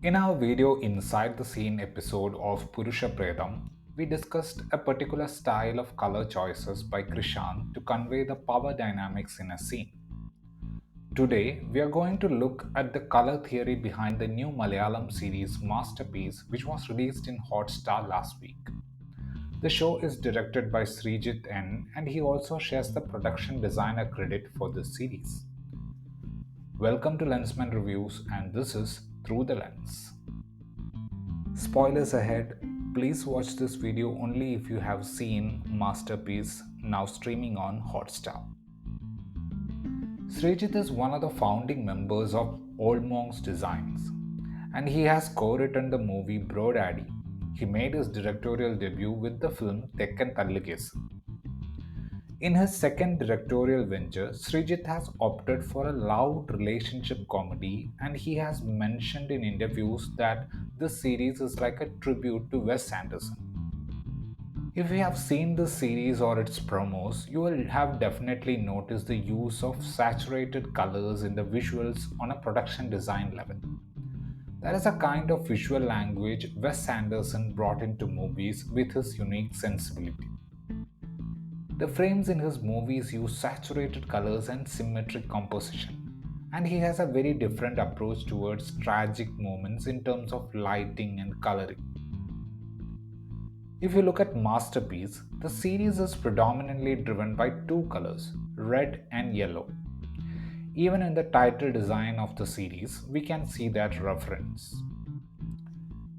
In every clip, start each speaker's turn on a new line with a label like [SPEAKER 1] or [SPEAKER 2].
[SPEAKER 1] In our video Inside the Scene episode of Purusha Predam, we discussed a particular style of color choices by Krishan to convey the power dynamics in a scene. Today, we are going to look at the color theory behind the new Malayalam series Masterpeace, which was released in Hotstar last week. The show is directed by Sreejith N, and he also shares the production designer credit for this series. Welcome to Lensman Reviews, and this is Through the Lens. Spoilers ahead, please watch this video only if you have seen Masterpeace, now streaming on Hotstar. Sreejith is one of the founding members of Old Monks Designs, and he has co-written the movie Bro Daddy. He made his directorial debut with the film Tekkan Tallikesu. In his second directorial venture, Sreejith has opted for a loud relationship comedy, and he has mentioned in interviews that this series is like a tribute to Wes Anderson. If you have seen this series or its promos, you will have definitely noticed the use of saturated colors in the visuals on a production design level. That is a kind of visual language Wes Anderson brought into movies with his unique sensibility. The frames in his movies use saturated colors and symmetric composition, and he has a very different approach towards tragic moments in terms of lighting and coloring. If you look at Masterpeace, the series is predominantly driven by two colors, red and yellow. Even in the title design of the series, we can see that reference.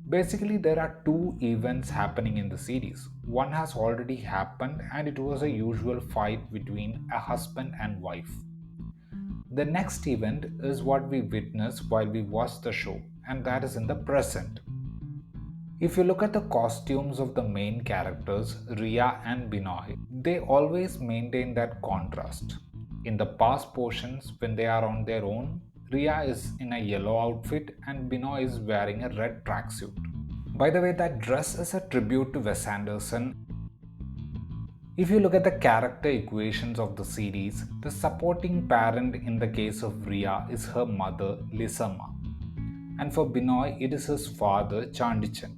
[SPEAKER 1] Basically, there are two events happening in the series. One has already happened, and it was a usual fight between a husband and wife. The next event is what we witness while we watch the show, and that is in the present. If you look at the costumes of the main characters, Riya and Binoy, they always maintain that contrast. In the past portions, when they are on their own, Riya is in a yellow outfit and Binoy is wearing a red tracksuit. By the way, that dress is a tribute to Wes Anderson. If you look at the character equations of the series, the supporting parent in the case of Riya is her mother, Lisamma. And for Binoy, it is his father, Chandichan.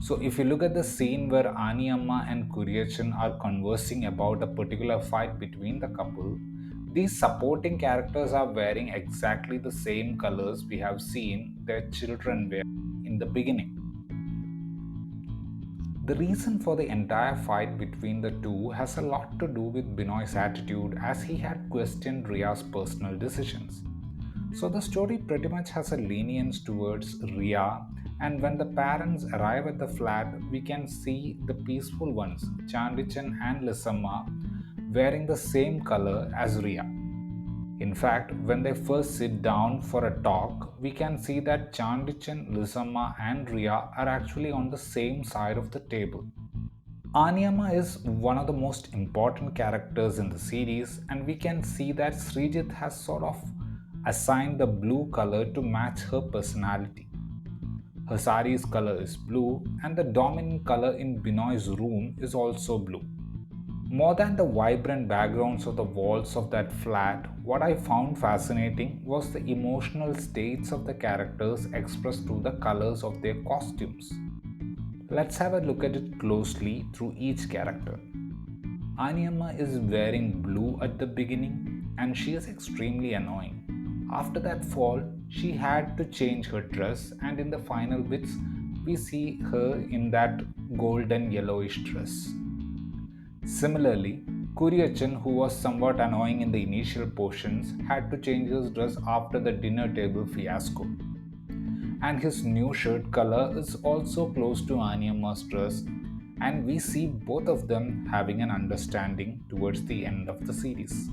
[SPEAKER 1] So if you look at the scene where Aniyamma and Kuriyachan are conversing about a particular fight between the couple, these supporting characters are wearing exactly the same colors we have seen their children wear in the beginning. The reason for the entire fight between the two has a lot to do with Binoy's attitude, as he had questioned Riya's personal decisions. So the story pretty much has a lenience towards Riya, and when the parents arrive at the flat, we can see the peaceful ones, Chandichan and Lisamma, wearing the same color as Riya. In fact, when they first sit down for a talk, we can see that Chandichan, Lisamma, and Riya are actually on the same side of the table. Aniyama is one of the most important characters in the series, and we can see that Sreejith has sort of assigned the blue color to match her personality. Her sari's color is blue, and the dominant color in Binoy's room is also blue. More than the vibrant backgrounds of the walls of that flat, what I found fascinating was the emotional states of the characters expressed through the colors of their costumes. Let's have a look at it closely through each character. Aniyamma is wearing blue at the beginning, and she is extremely annoying. After that fall, she had to change her dress, and in the final bits, we see her in that golden yellowish dress. Similarly, Kuriyachan, who was somewhat annoying in the initial portions, had to change his dress after the dinner table fiasco. And his new shirt color is also close to Aniyamma's dress, and we see both of them having an understanding towards the end of the series.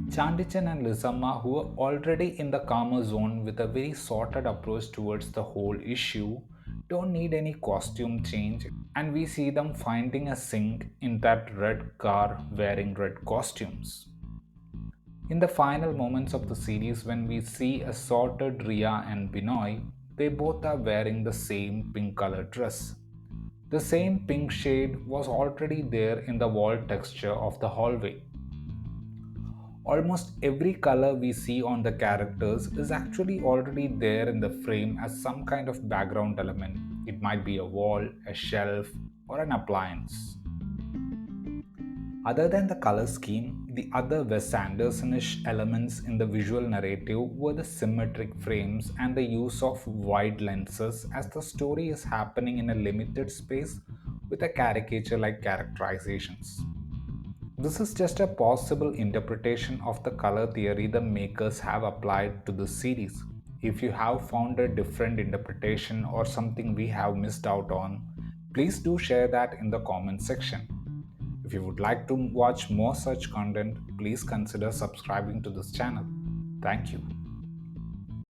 [SPEAKER 1] Chandichan and Lisamma, who are already in the calmer zone with a very sorted approach towards the whole issue, don't need any costume change, and we see them finding a sink in that red car wearing red costumes. In the final moments of the series, when we see a sorted Riya and Binoy, they both are wearing the same pink colored dress. The same pink shade was already there in the wall texture of the hallway. Almost every color we see on the characters is actually already there in the frame as some kind of background element. It might be a wall, a shelf, or an appliance. Other than the color scheme, the other Wes Andersonish elements in the visual narrative were the symmetric frames and the use of wide lenses as the story is happening in a limited space with a caricature like characterizations. This is just a possible interpretation of the color theory the makers have applied to this series. If you have found a different interpretation or something we have missed out on, please do share that in the comment section. If you would like to watch more such content, please consider subscribing to this channel. Thank you.